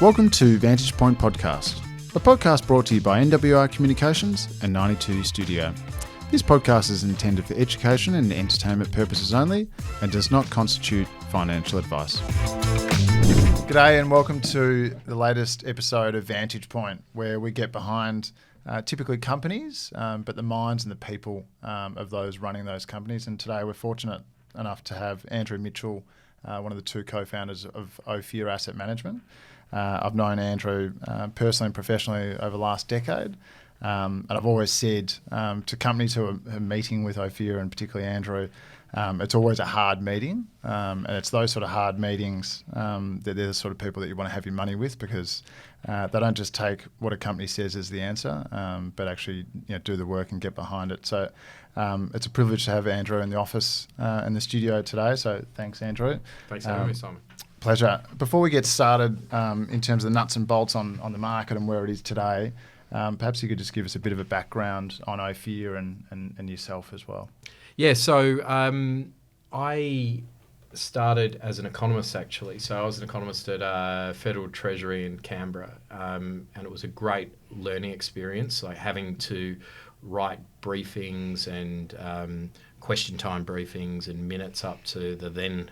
Welcome to Vantage Point Podcast, a podcast brought to you by NWR Communications and 92 Studio. This podcast is intended for education and entertainment purposes only and does not constitute financial advice. G'day and welcome to the latest episode of Vantage Point, where we get behind typically companies, but the minds and the people of those running those companies. And today we're fortunate enough to have Andrew Mitchell, one of the two co-founders of Ophir Asset Management. I've known Andrew personally and professionally over the last decade. And I've always said to companies who are meeting with Ophir, and particularly Andrew, it's always a hard meeting. And it's those sort of hard meetings that they're the sort of people that you want to have your money with, because they don't just take what a company says as the answer, but actually do the work and get behind it. So it's a privilege to have Andrew in the office in the studio today. So thanks, Andrew. Thanks for having me, Simon. Pleasure. Before we get started in terms of the nuts and bolts on the market and where it is today, perhaps you could just give us a bit of a background on Ophir and yourself as well. Yeah, so I started as an economist, actually. So I was an economist at Federal Treasury in Canberra, and it was a great learning experience, like having to write briefings and question time briefings and minutes up to the then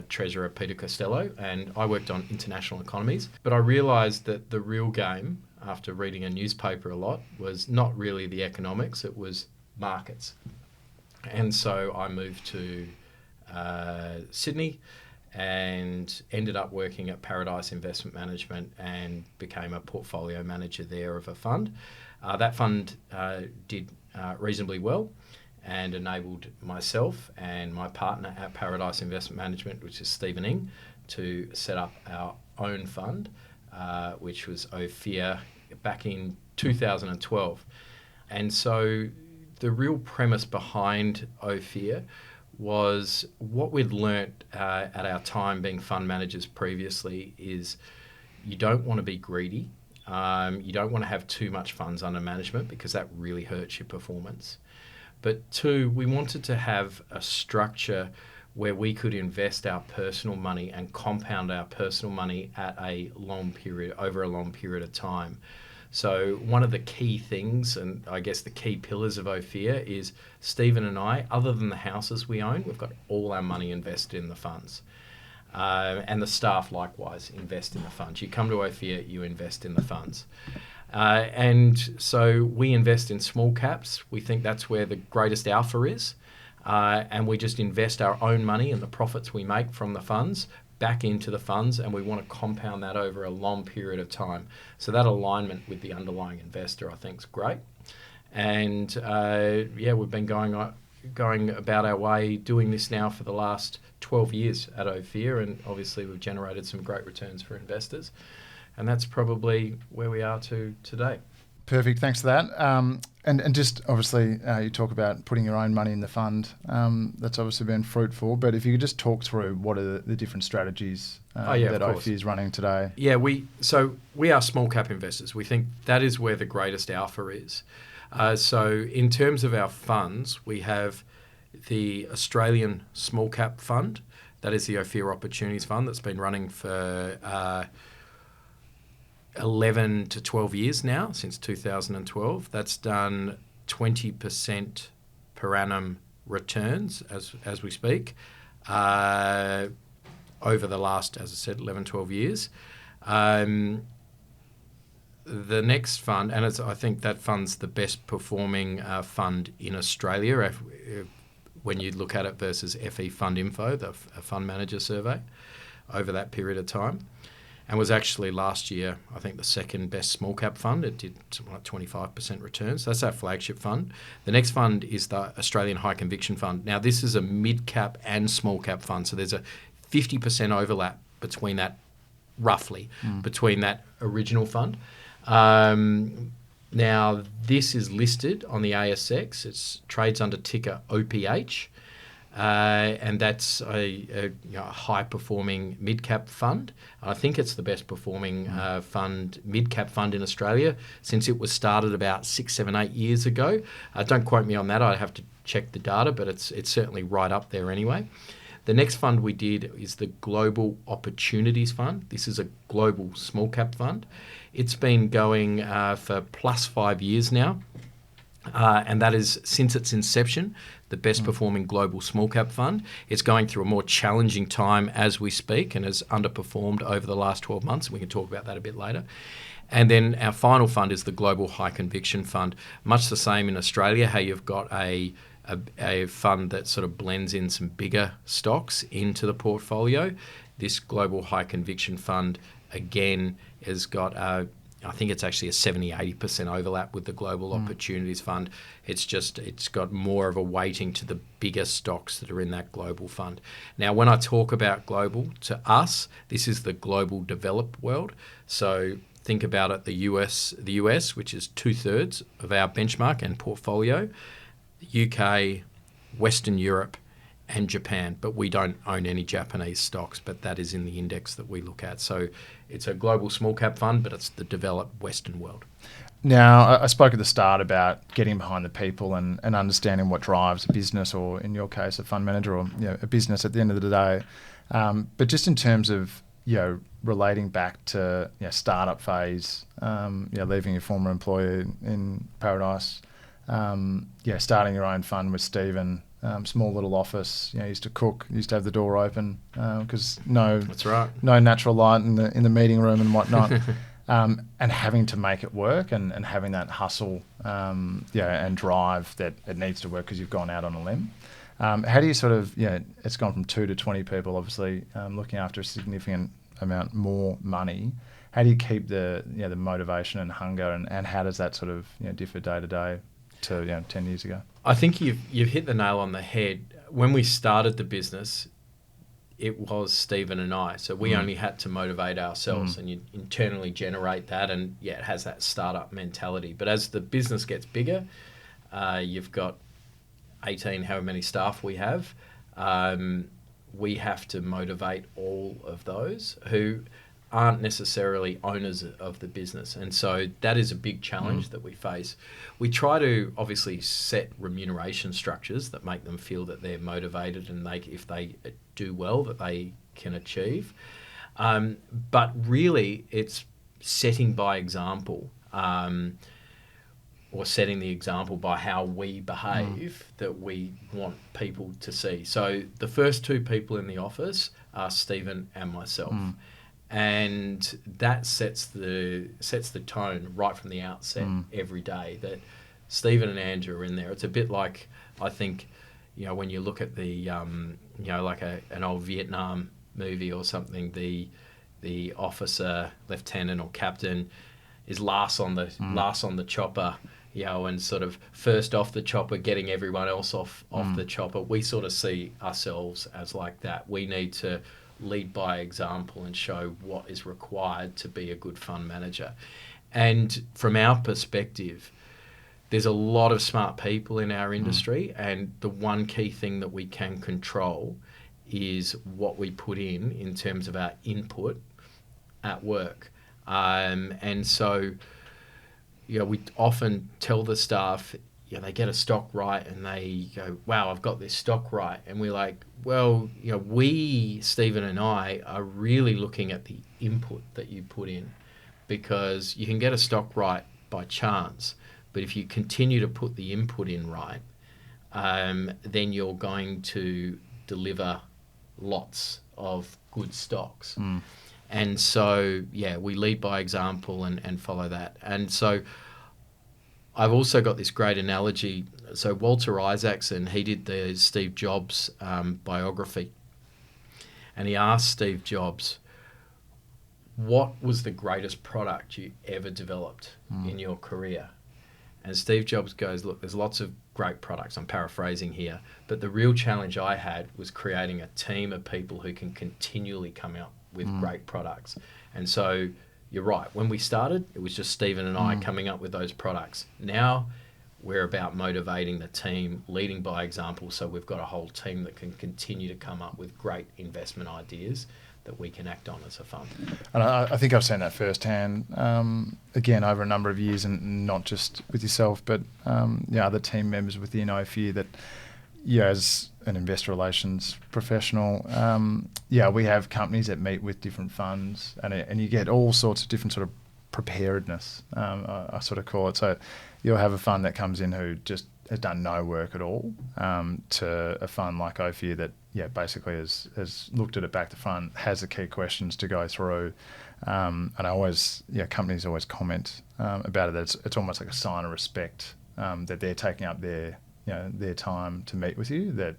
Treasurer Peter Costello, and I worked on international economies. But I realised that the real game, after reading a newspaper a lot, was not really the economics, it was markets. And so I moved to Sydney and ended up working at Paradise Investment Management and became a portfolio manager there of a fund. That fund did reasonably well and enabled myself and my partner at Paradise Investment Management, which is Stephen Ng, to set up our own fund, which was Ophir, back in 2012. And so the real premise behind Ophir was what we'd learnt at our time being fund managers previously is you don't want to be greedy. You don't want to have too much funds under management because that really hurts your performance. But two, we wanted to have a structure where we could invest our personal money and compound our personal money at over a long period of time. So one of the key things, and I guess the key pillars of Ophir, is Stephen and I, other than the houses we own, we've got all our money invested in the funds. And the staff likewise invest in the funds. You come to Ophir, you invest in the funds. And so we invest in small caps. We think that's where the greatest alpha is. And we just invest our own money and the profits we make from the funds back into the funds, and we want to compound that over a long period of time. So that alignment with the underlying investor, I think, is great. And we've been going about our way doing this now for the last 12 years at Ophir, and obviously we've generated some great returns for investors. And that's probably where we are to today. Perfect, thanks for that. And just obviously you talk about putting your own money in the fund. That's obviously been fruitful, but if you could just talk through what are the different strategies that Ophir is running today. Yeah, we are small cap investors. We think that is where the greatest alpha is. So in terms of our funds, we have the Australian Small Cap Fund. That is the Ophir Opportunities Fund that's been running for 11 to 12 years now, since 2012. That's done 20% per annum returns as we speak over the last, as I said, 11, 12 years. The next fund, and I think that fund's the best performing fund in Australia when you look at it versus FE Fund Info, the fund manager survey, over that period of time. And was actually last year, I think, the second best small cap fund. It did something like 25% returns. That's our flagship fund. The next fund is the Australian High Conviction Fund. Now, this is a mid cap and small cap fund. So there's a 50% overlap between that, roughly, between that original fund. Now, this is listed on the ASX. It trades under ticker OPH. And that's a high-performing mid-cap fund. I think it's the best-performing mid-cap fund in Australia since it was started about 6, 7, 8 years ago. Don't quote me on that. I'd have to check the data, but it's certainly right up there anyway. The next fund we did is the Global Opportunities Fund. This is a global small cap fund. It's been going for plus 5 years now. And that is, since its inception, the best performing global small cap fund. It's going through a more challenging time as we speak and has underperformed over the last 12 months. We can talk about that a bit later. And then our final fund is the Global High Conviction Fund. Much the same in Australia, how you've got a fund that sort of blends in some bigger stocks into the portfolio. This Global High Conviction Fund, again, has got I think it's actually a 70-80% overlap with the Global Opportunities Fund. It's got more of a weighting to the bigger stocks that are in that global fund. Now, when I talk about global, to us, this is the global developed world. So think about it, the US, which is 2/3 of our benchmark and portfolio, UK, Western Europe, and Japan, but we don't own any Japanese stocks, but that is in the index that we look at. So it's a global small cap fund, but it's the developed Western world. Now, I spoke at the start about getting behind the people and understanding what drives a business, or in your case, a fund manager, or a business at the end of the day. But just in terms of relating back to startup phase, leaving your former employer in Paradise, starting your own fund with Stephen. Small little office. Used to cook. Used to have the door open because That's right. No natural light in the meeting room and whatnot. And having to make it work and having that hustle, and drive that it needs to work because you've gone out on a limb. How do you sort of it's gone from 2 to 20 people, obviously looking after a significant amount more money. How do you keep the the motivation and hunger, and how does that sort of differ day to day to 10 years ago? I think you've hit the nail on the head. When we started the business, it was Stephen and I. So we only had to motivate ourselves, and you internally generate that, and it has that startup mentality. But as the business gets bigger, you've got 18, however many staff we have. We have to motivate all of those who aren't necessarily owners of the business. And so that is a big challenge that we face. We try to obviously set remuneration structures that make them feel that they're motivated and if they do well, that they can achieve. But really it's setting by example, or setting the example by how we behave that we want people to see. So the first 2 people in the office are Stephen and myself. And that sets the tone right from the outset every day, that Stephen and Andrew are in there. It's a bit like, I think, when you look at the, like an old Vietnam movie or something, the officer, lieutenant or captain is last on the chopper, and sort of first off the chopper, getting everyone else off the chopper. We sort of see ourselves as like that. We need to lead by example and show what is required to be a good fund manager. And from our perspective, there's a lot of smart people in our industry, and the one key thing that we can control is what we put in terms of our input at work. And so, we often tell the staff, they get a stock right and they go, wow, I've got this stock right. And we're like, well, we, Stephen and I, are really looking at the input that you put in, because you can get a stock right by chance, but if you continue to put the input in right, then you're going to deliver lots of good stocks. And so, we lead by example and follow that. And so I've also got this great analogy. So Walter Isaacson, he did the Steve Jobs biography, and he asked Steve Jobs, what was the greatest product you ever developed in your career? And Steve Jobs goes, look, there's lots of great products. I'm paraphrasing here, but the real challenge I had was creating a team of people who can continually come out with great products. And so you're right. When we started, it was just Stephen and I coming up with those products. Now we're about motivating the team, leading by example. So we've got a whole team that can continue to come up with great investment ideas that we can act on as a fund. And I think I've seen that firsthand, again, over a number of years, and not just with yourself, but other team members within Ophir that, as an investor relations professional, we have companies that meet with different funds, and you get all sorts of different sort of preparedness, I sort of call it. So you'll have a fund that comes in who just has done no work at all, to a fund like Ophir that basically has looked at it back to front, has the key questions to go through, and I always companies always comment about it that it's almost like a sign of respect, that they're taking up their time to meet with you. That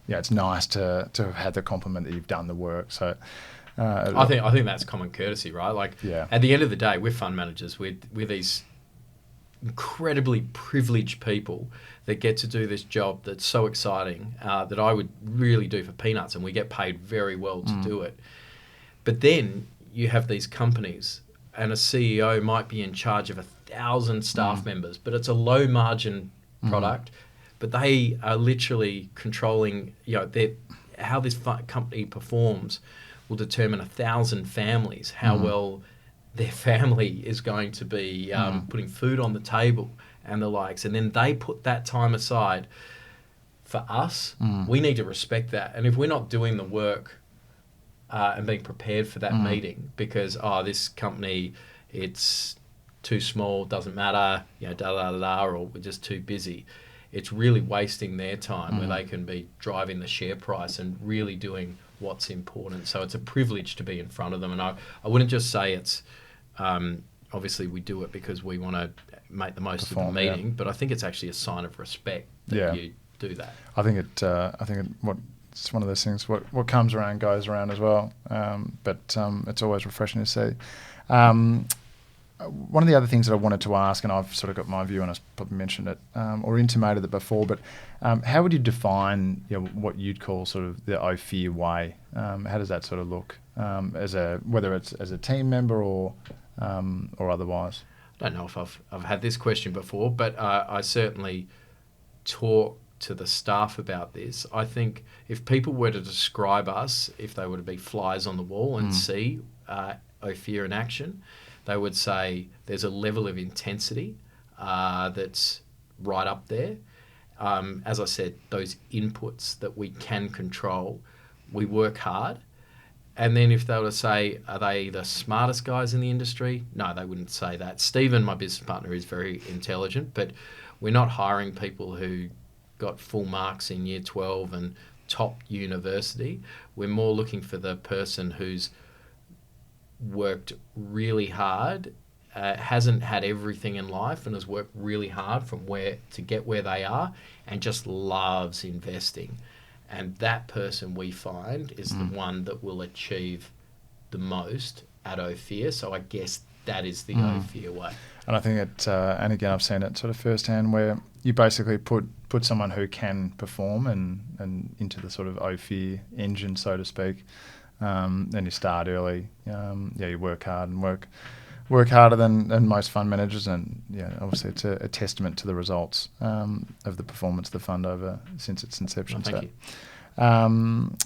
it's nice to have had the compliment that you've done the work. So I think that's common courtesy, right? Like at the end of the day, we're fund managers. We're these incredibly privileged people that get to do this job that's so exciting, that I would really do for peanuts, and we get paid very well to do it. But then you have these companies, and a CEO might be in charge of 1,000 staff members, but it's a low margin product, but they are literally controlling, how this company performs will determine 1,000 families, how well their family is going to be putting food on the table and the likes. And then they put that time aside for us. We need to respect that. And if we're not doing the work and being prepared for that meeting because, this company, it's too small, doesn't matter, or we're just too busy, it's really wasting their time where they can be driving the share price and really doing what's important. So it's a privilege to be in front of them. And I wouldn't just say it's, obviously we do it because we want to make the most of the meeting, but I think it's actually a sign of respect that you do that. I think it's one of those things, what comes around goes around as well. But it's always refreshing to see. One of the other things that I wanted to ask, and I've sort of got my view on, I probably mentioned it or intimated it before, but how would you define what you'd call sort of the Ophir way? How does that sort of look, whether it's as a team member or otherwise? I don't know if I've had this question before, but I certainly talk to the staff about this. I think if people were to describe us, if they were to be flies on the wall and see Ophir in action, they would say there's a level of intensity that's right up there. As I said, those inputs that we can control, we work hard. And then if they were to say, are they the smartest guys in the industry? No, they wouldn't say that. Stephen, my business partner, is very intelligent, but we're not hiring people who got full marks in year 12 and top university. We're more looking for the person who's worked really hard, hasn't had everything in life and has worked really hard to get where they are, and just loves investing. And that person, we find, is the one that will achieve the most at Ophir. So I guess that is the Ophir way. And I think and again, I've seen it sort of firsthand, where you basically put someone who can perform and into the sort of Ophir engine, so to speak. And you start early. You work hard and work harder than most fund managers, and obviously it's a testament to the results of the performance of the fund since its inception. Thank you. Alrighty.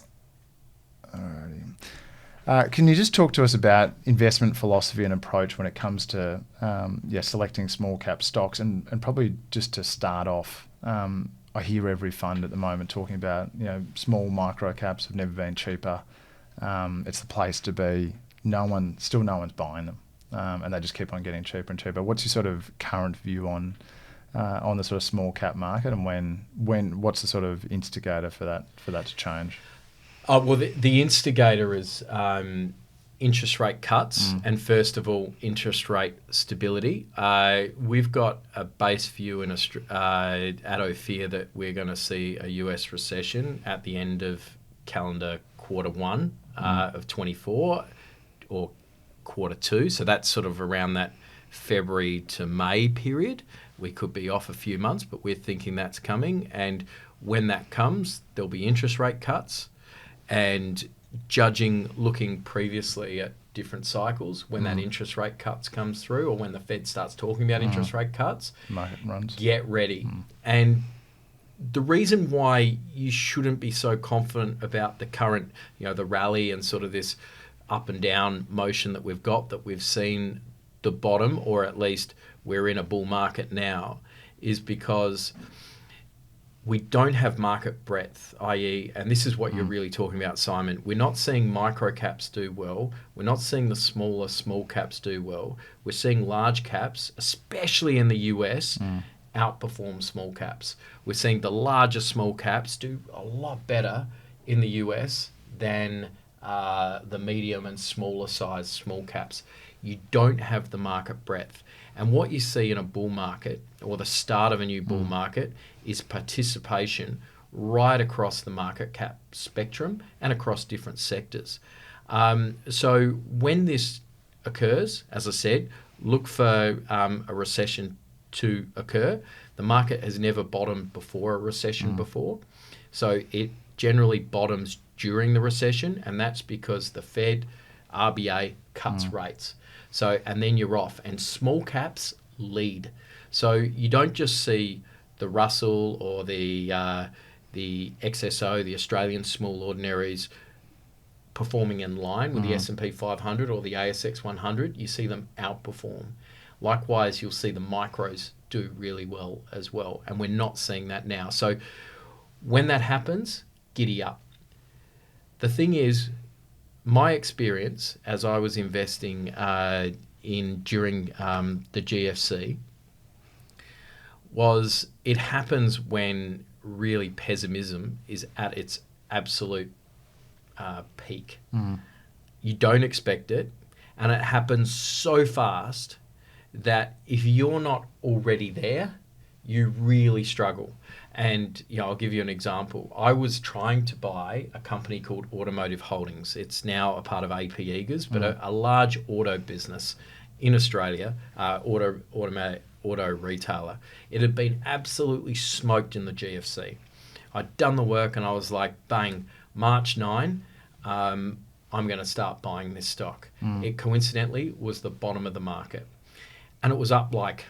Can you just talk to us about investment philosophy and approach when it comes to selecting small cap stocks, and probably just to start off, I hear every fund at the moment talking about small micro caps have never been cheaper. It's the place to be. No one's buying them, and they just keep on getting cheaper and cheaper. What's your sort of current view on the sort of small cap market, and what's the sort of instigator for that to change? Well, the instigator is interest rate cuts, and first of all, interest rate stability. We've got a base view at Ophir that we're going to see a US recession at the end of calendar quarter one of 24 or quarter two. So that's sort of around that February to May period. We could be off a few months, but we're thinking that's coming. And when that comes, there'll be interest rate cuts. And looking previously at different cycles, when that interest rate cuts comes through, or when the Fed starts talking about interest rate cuts, market runs. Get ready. And the reason why you shouldn't be so confident about the current, the rally and sort of this up and down motion that we've seen the bottom, or at least we're in a bull market now, is because we don't have market breadth, i.e., and this is what you're really talking about, Simon. We're not seeing micro caps do well. We're not seeing the small caps do well. We're seeing large caps, especially in the US, outperform small caps. We're seeing the larger small caps do a lot better in the US than the medium and smaller size small caps. You don't have the market breadth. And what you see in a bull market or the start of a new bull market is participation right across the market cap spectrum and across different sectors. So when this occurs, as I said, look for a recession to occur. The market has never bottomed before a recession before. So it generally bottoms during the recession, and that's because the Fed, RBA cuts rates. So, and then you're off, and small caps lead. So you don't just see the Russell or the XSO, the Australian Small Ordinaries, performing in line with the S&P 500 or the ASX 100. You see them outperform. Likewise, you'll see the micros do really well as well, and we're not seeing that now. So when that happens, giddy up. The thing is, my experience as I was investing during the GFC was it happens when really pessimism is at its absolute peak. You don't expect it, and it happens so fast that if you're not already there, you really struggle. And I'll give you an example. I was trying to buy a company called Automotive Holdings. It's now a part of AP Eagers, but a large auto business in Australia, auto retailer. It had been absolutely smoked in the GFC. I'd done the work and I was like, bang, March 9, I'm going to start buying this stock. It coincidentally was the bottom of the market. And it was up like,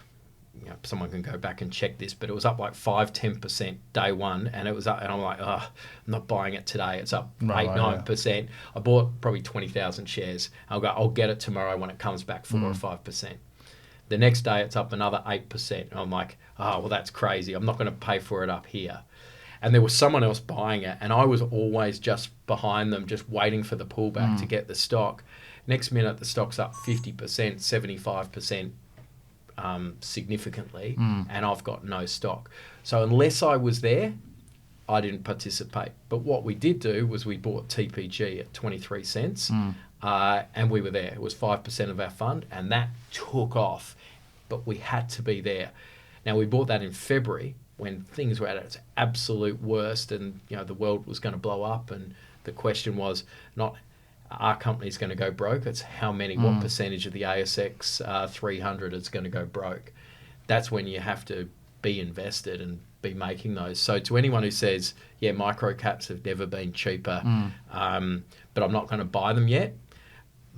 someone can go back and check this, but it was up like 5-10% day one, and it was up, and I'm like, I'm not buying it today. It's up 8-9%. I bought probably 20,000 shares. I'll get it tomorrow when it comes back 4 or 5%. The next day it's up another 8%. And I'm like, well, that's crazy. I'm not going to pay for it up here. And there was someone else buying it, and I was always just behind them, just waiting for the pullback to get the stock. Next minute, the stock's up 50%, 75%. Significantly, and I've got no stock. So unless I was there, I didn't participate. But what we did do was we bought TPG at 23 cents, and we were there. It was 5% of our fund, and that took off. But we had to be there. Now, we bought that in February when things were at its absolute worst, and the world was going to blow up, and the question was not our company's going to go broke. It's how many, what percentage of the ASX 300 is going to go broke. That's when you have to be invested and be making those. So to anyone who says, micro caps have never been cheaper, but I'm not going to buy them yet,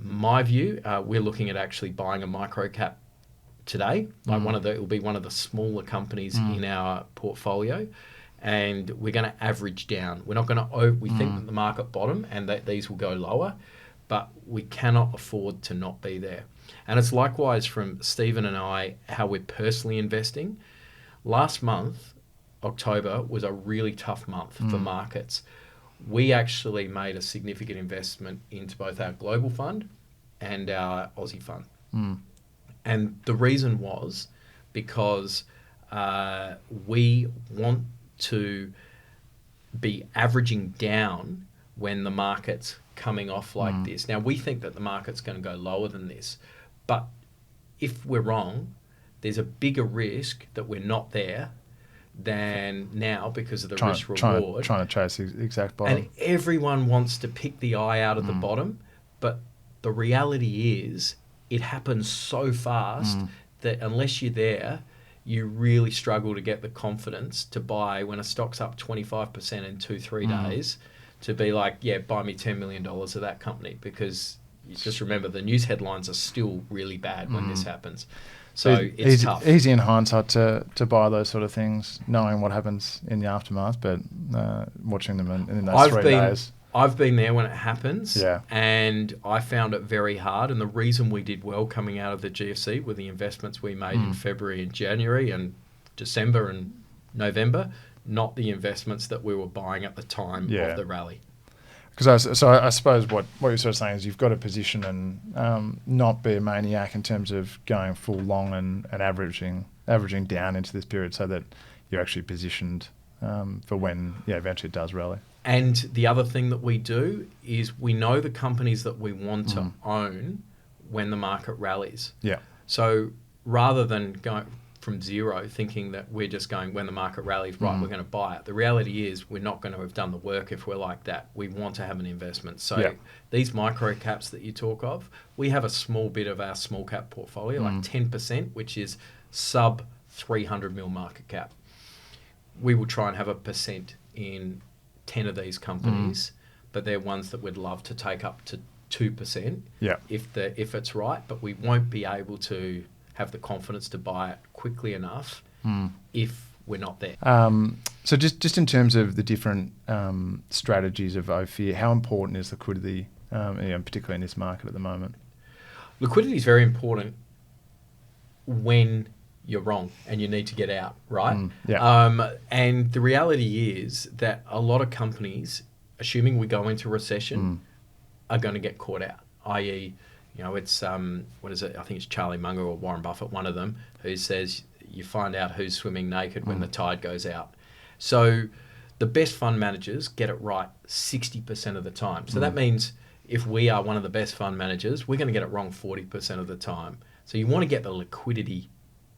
my view, we're looking at actually buying a micro cap today. Like it will be one of the smaller companies in our portfolio. And we're going to average down. We're not going to. We think that the market bottom and that these will go lower, but we cannot afford to not be there. And it's likewise from Stephen and I, how we're personally investing. Last month, October, was a really tough month for markets. We actually made a significant investment into both our global fund and our Aussie fund. And the reason was because we want to be averaging down when the market's coming off like this. Now, we think that the market's going to go lower than this, but if we're wrong, there's a bigger risk that we're not there than now because of the risk reward. Trying to chase the exact bottom. And everyone wants to pick the eye out of the bottom, but the reality is it happens so fast that unless you're there, you really struggle to get the confidence to buy when a stock's up 25% in 2-3 days to be like, buy me $10 million of that company, because you just remember the news headlines are still really bad when this happens. So it's tough. Easy in hindsight to buy those sort of things, knowing what happens in the aftermath, but watching them in those 3 days. I've been there when it happens, and I found it very hard. And the reason we did well coming out of the GFC were the investments we made in February and January and December and November. not the investments that we were buying at the time of the rally. Because I suppose what you're sort of saying is you've got to position and not be a maniac in terms of going full long and averaging down into this period, so that you're actually positioned for when eventually it does rally. And the other thing that we do is we know the companies that we want to own when the market rallies. Yeah. So rather than going from zero thinking that we're just going when the market rallies, right, we're going to buy it. The reality is we're not going to have done the work if we're like that. We want to have an investment. So these micro caps that you talk of, we have a small bit of our small cap portfolio, like 10%, which is sub 300 mil market cap. We will try and have 1% in 10 of these companies, but they're ones that we'd love to take up to 2% if it's right, but we won't be able to have the confidence to buy it quickly enough if we're not there. So just in terms of the different strategies of Ophir, how important is liquidity, particularly in this market at the moment? Liquidity is very important when you're wrong and you need to get out, right? And the reality is that a lot of companies, assuming we go into recession, are going to get caught out, i.e., it's, what is it? I think it's Charlie Munger or Warren Buffett, one of them, who says you find out who's swimming naked when the tide goes out. So the best fund managers get it right 60% of the time. So that means if we are one of the best fund managers, we're going to get it wrong 40% of the time. So you want to get the liquidity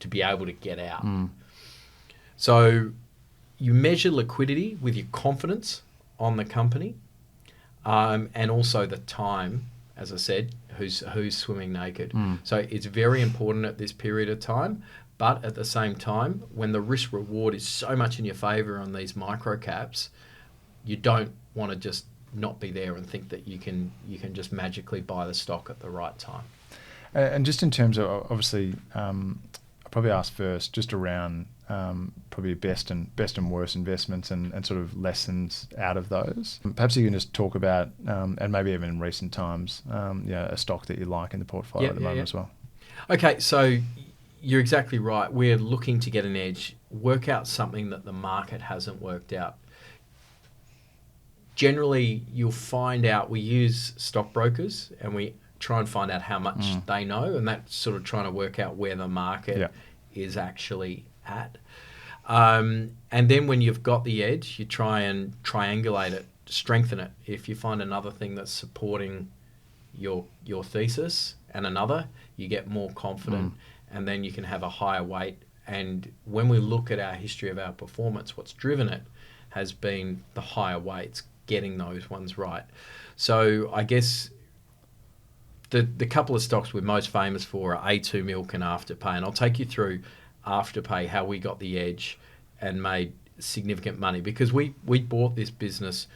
to be able to get out. So you measure liquidity with your confidence on the company, and also the time, as I said, who's swimming naked. So it's very important at this period of time, but at the same time, when the risk reward is so much in your favor on these micro caps, you don't want to just not be there and think that you can just magically buy the stock at the right time. And just in terms of, obviously, I'll probably ask first just around probably best and worst investments and sort of lessons out of those. Perhaps you can just talk about, and maybe even in recent times, a stock that you like in the portfolio at the moment as well. Okay, so you're exactly right. We're looking to get an edge, work out something that the market hasn't worked out. Generally, you'll find out we use stockbrokers and we try and find out how much they know, and that's sort of trying to work out where the market is actually at. And then when you've got the edge, you try and triangulate it, strengthen it. If you find another thing that's supporting your thesis and another, you get more confident, and then you can have a higher weight. And when we look at our history of our performance, what's driven it has been the higher weights, getting those ones right. So I guess the couple of stocks we're most famous for are A2 Milk and Afterpay. And I'll take you through Afterpay, how we got the edge and made significant money, because we bought this business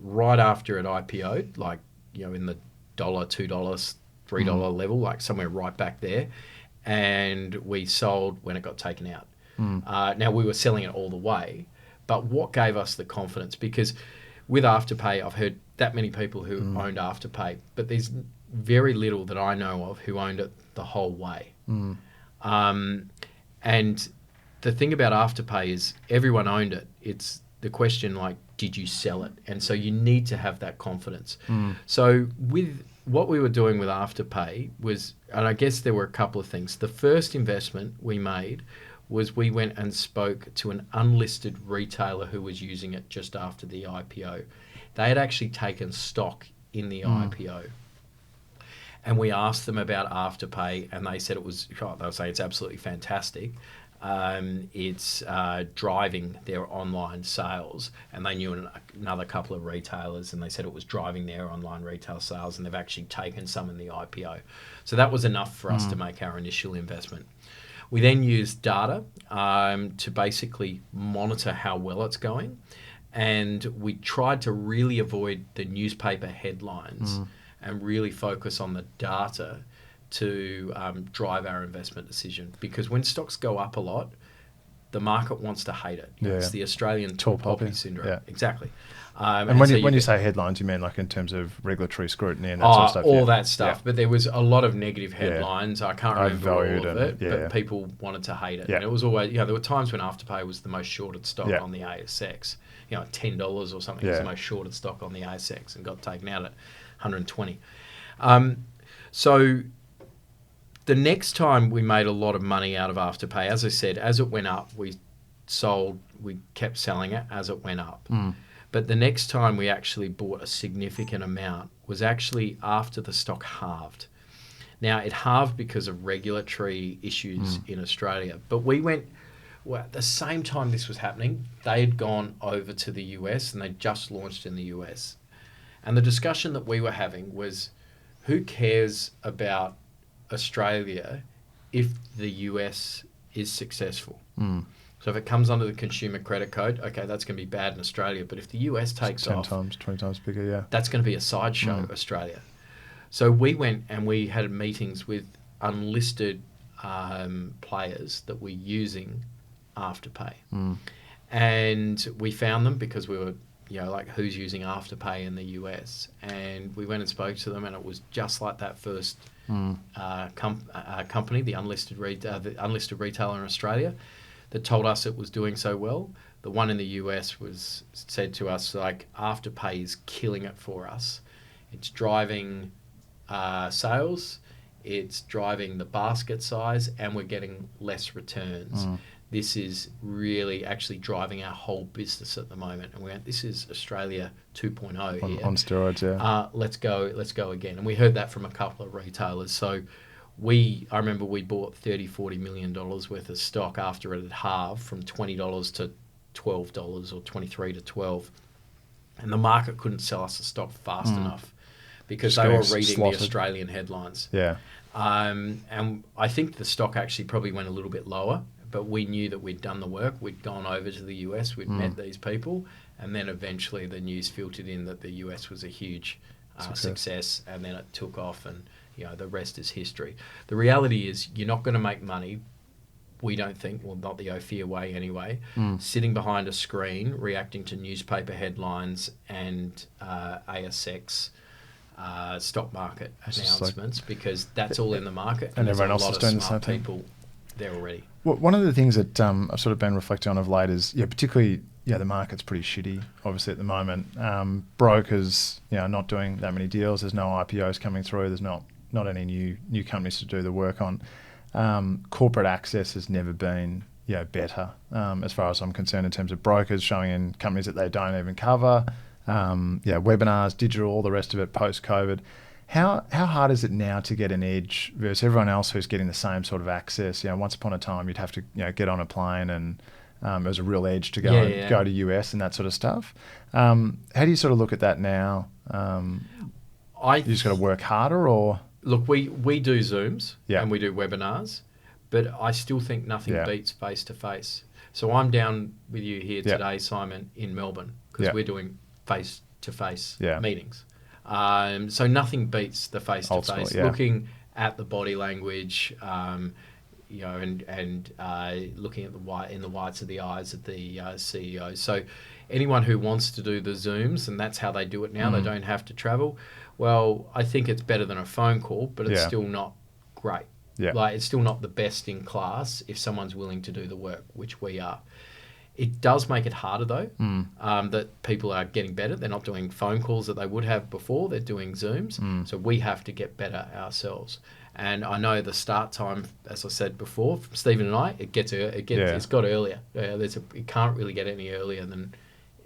right after it IPO'd, like, in the $1, $2, $3 level, like somewhere right back there. And we sold when it got taken out. Now, we were selling it all the way, but what gave us the confidence? Because with Afterpay, I've heard that many people who owned Afterpay, but there's very little that I know of who owned it the whole way. And the thing about Afterpay is everyone owned it. It's the question, like, did you sell it? And so you need to have that confidence. So with what we were doing with Afterpay was, and I guess there were a couple of things. The first investment we made was we went and spoke to an unlisted retailer who was using it just after the IPO. They had actually taken stock in the IPO. And we asked them about Afterpay, and they said they were saying it's absolutely fantastic. It's driving their online sales, and they knew another couple of retailers, and they said it was driving their online retail sales, and they've actually taken some in the IPO. So that was enough for us to make our initial investment. We then used data to basically monitor how well it's going, and we tried to really avoid the newspaper headlines and really focus on the data to drive our investment decision. Because when stocks go up a lot, the market wants to hate it. It's the Australian tall poppy syndrome. Exactly. And when you say headlines, you mean like in terms of regulatory scrutiny and that sort of stuff? All that stuff. Yeah. But there was a lot of negative headlines. I can't remember all of it, yeah. but people wanted to hate it. Yeah. And it was always, there were times when Afterpay was the most shorted stock Yeah. on the ASX. $10 or something was the most shorted stock on the ASX and got taken out at 120. So the next time we made a lot of money out of Afterpay, as I said, as it went up, we kept selling it as it went up. But the next time we actually bought a significant amount was actually after the stock halved. Now, it halved because of regulatory issues in Australia. But we went, at the same time this was happening, they had gone over to the US and they just launched in the US. And the discussion that we were having was, who cares about Australia if the US is successful? So if it comes under the consumer credit code, okay, that's going to be bad in Australia. But if the US takes 10 off, 20 times bigger, that's going to be a sideshow, Australia. So we went and we had meetings with unlisted players that were using Afterpay. And we found them because we were, who's using Afterpay in the US? And we went and spoke to them, and it was just like that first company, the unlisted retailer in Australia, that told us it was doing so well. The one in the US said to us, Afterpay is killing it for us. It's driving sales, it's driving the basket size, and we're getting less returns. This is really actually driving our whole business at the moment. And we went, this is Australia 2.0 here. On steroids, yeah. Let's go again. And we heard that from a couple of retailers. So I remember we bought $30-40 million worth of stock after it had halved from $20 to $12 or 23 to 12. And the market couldn't sell us the stock fast enough because they were reading the Australian headlines. Yeah. And I think the stock actually probably went a little bit lower, but we knew that we'd done the work. We'd gone over to the US, we'd met these people, and then eventually the news filtered in that the US was a huge success, and then it took off, and the rest is history. The reality is you're not going to make money, we don't think, well, not the Ophir way anyway, sitting behind a screen reacting to newspaper headlines and ASX stock market announcements, because that's all in the market, and there's everyone a else lot is doing of the smart same people there already. Well, one of the things that I've sort of been reflecting on of late is, particularly, the market's pretty shitty, obviously, at the moment. Brokers, not doing that many deals. There's no IPOs coming through. There's not any new companies to do the work on. Corporate access has never been, better, as far as I'm concerned, in terms of brokers showing in companies that they don't even cover. Webinars, digital, all the rest of it post-COVID. How hard is it now to get an edge versus everyone else who's getting the same sort of access? Once upon a time, you'd have to get on a plane, and it was a real edge to go to US and that sort of stuff. How do you sort of look at that now? You just got to work harder, or look, we do Zooms Yeah. and we do webinars, but I still think nothing beats face to face. So I'm down with you here today, Simon, in Melbourne, because we're doing face to face meetings. So nothing beats the face to face. Looking at the body language, and looking at the whites of the eyes of the CEO. So anyone who wants to do the Zooms, and that's how they do it now, they don't have to travel. Well, I think it's better than a phone call, but it's still not great. Yeah. It's still not the best in class if someone's willing to do the work, which we are. It does make it harder, though, that people are getting better. They're not doing phone calls that they would have before. They're doing Zooms. So we have to get better ourselves. And I know the start time, as I said before, from Stephen and I, it's got earlier. It can't really get any earlier than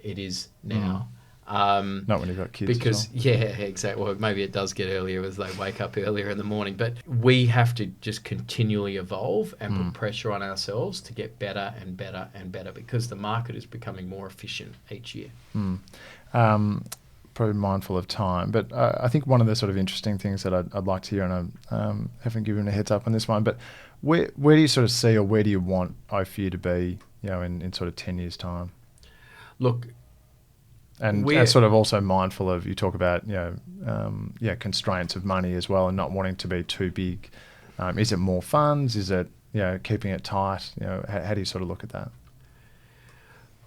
it is now. Not when you've got kids. Because, as well. exactly. Well, maybe it does get earlier as they wake up earlier in the morning. But we have to just continually evolve and put pressure on ourselves to get better and better and better, because the market is becoming more efficient each year. Probably mindful of time, but I think one of the sort of interesting things that I'd like to hear, and I haven't given a heads up on this one, but where do you sort of see, or where do you want Ophir to be, in sort of 10 years' time? Look, and sort of also mindful of, you talk about, constraints of money as well, and not wanting to be too big. Is it more funds? Is it, keeping it tight? How do you sort of look at that?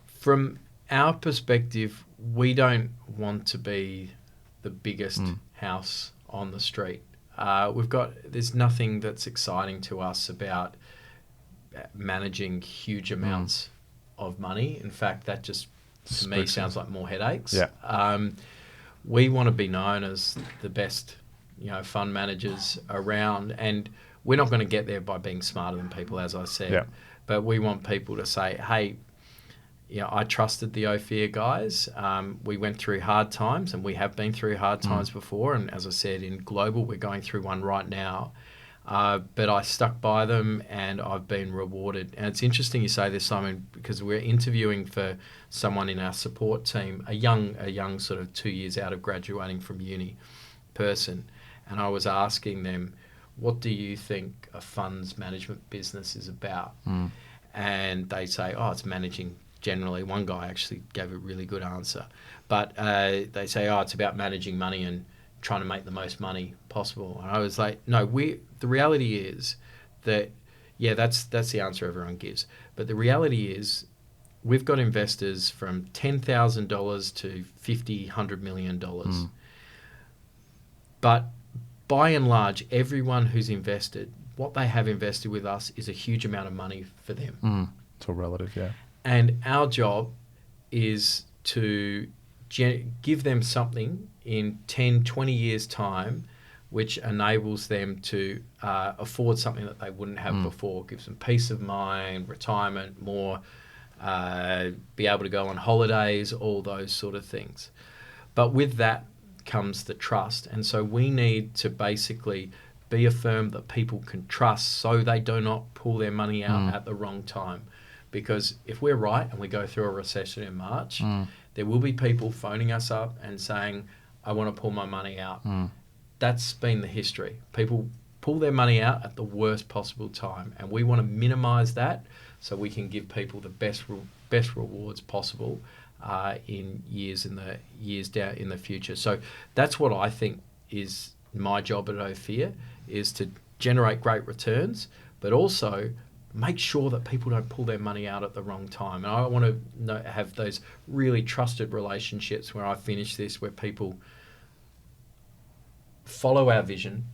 From our perspective, we don't want to be the biggest house on the street. There's nothing that's exciting to us about managing huge amounts of money. In fact, that just to me sounds like more headaches. Yeah. We want to be known as the best, fund managers around, and we're not going to get there by being smarter than people, as I said. Yeah. But we want people to say, hey, I trusted the Ophir guys. We went through hard times, and we have been through hard times before. And as I said, in global, we're going through one right now. But I stuck by them, and I've been rewarded. And it's interesting you say this, Simon, because we're interviewing for someone in our support team, a young sort of 2 years out of graduating from uni person. And I was asking them, what do you think a funds management business is about? And they say, it's managing generally. One guy actually gave a really good answer. But they say, it's about managing money and trying to make the most money possible. And I was like, no, the reality is that, that's the answer everyone gives. But the reality is we've got investors from $10,000 to $50, $100 million. But by and large, everyone who's invested, what they have invested with us is a huge amount of money for them. It's all relative, yeah. And our job is to give them something in 10, 20 years' time, which enables them to afford something that they wouldn't have before, gives them peace of mind, retirement, more, be able to go on holidays, all those sort of things. But with that comes the trust. And so we need to basically be a firm that people can trust so they do not pull their money out at the wrong time. Because if we're right and we go through a recession in March, there will be people phoning us up and saying, I want to pull my money out. That's been the history. People pull their money out at the worst possible time. And we want to minimize that so we can give people the best rewards possible in years down in the future. So that's what I think is my job at Ophir, is to generate great returns, but also make sure that people don't pull their money out at the wrong time. And I want to have those really trusted relationships where I finish this, where people follow our vision.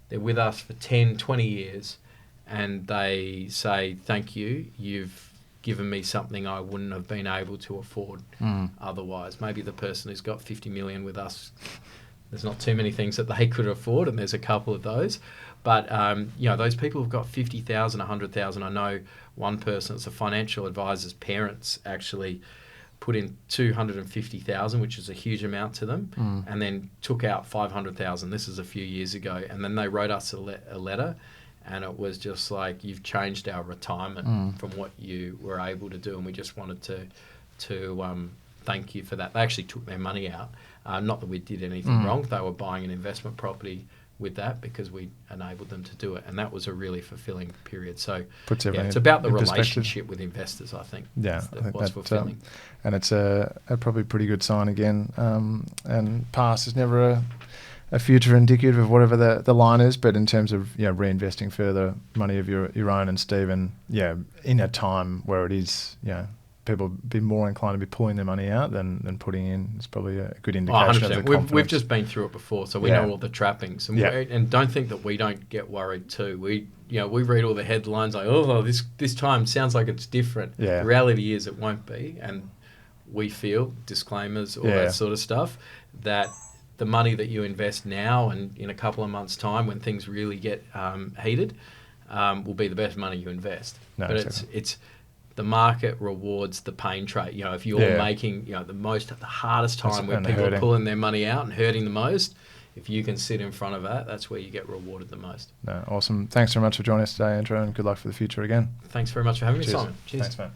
They're with us for 10, 20 years, and they say, thank you, you've given me something I wouldn't have been able to afford otherwise. Maybe the person who's got 50 million with us, there's not too many things that they could afford, and there's a couple of those. But, those people who've got 50,000, 100,000, I know one person, it's a financial advisor's parents, actually put in 250,000, which is a huge amount to them, and then took out 500,000. This is a few years ago. And then they wrote us a letter, and it was just like, you've changed our retirement from what you were able to do, and we just wanted to thank you for that. They actually took their money out. Not that we did anything wrong. They were buying an investment property with that because we enabled them to do it, and that was a really fulfling period. So it's about the relationship with investors, I think. Yeah, I think that's fulfilling. And it's a probably pretty good sign again. And past is never a future indicative of whatever the line is, but in terms of reinvesting further money of your own, and Stephen, in a time where it is people be more inclined to be pulling their money out than putting in, it's probably a good indication of the confidence. We've just been through it before, so we know all the trappings. And don't think that we don't get worried too. We read all the headlines like, this time sounds like it's different. The reality is it won't be, and we feel, disclaimers, all that sort of stuff, that the money that you invest now and in a couple of months' time when things really get heated will be the best money you invest. It's the market rewards the pain trade. If you're making the most at the hardest time where people are pulling their money out and hurting the most, if you can sit in front of that, that's where you get rewarded the most. Awesome. Thanks very much for joining us today, Andrew, and good luck for the future again. Thanks very much for having me, Simon. Cheers. Thanks, mate.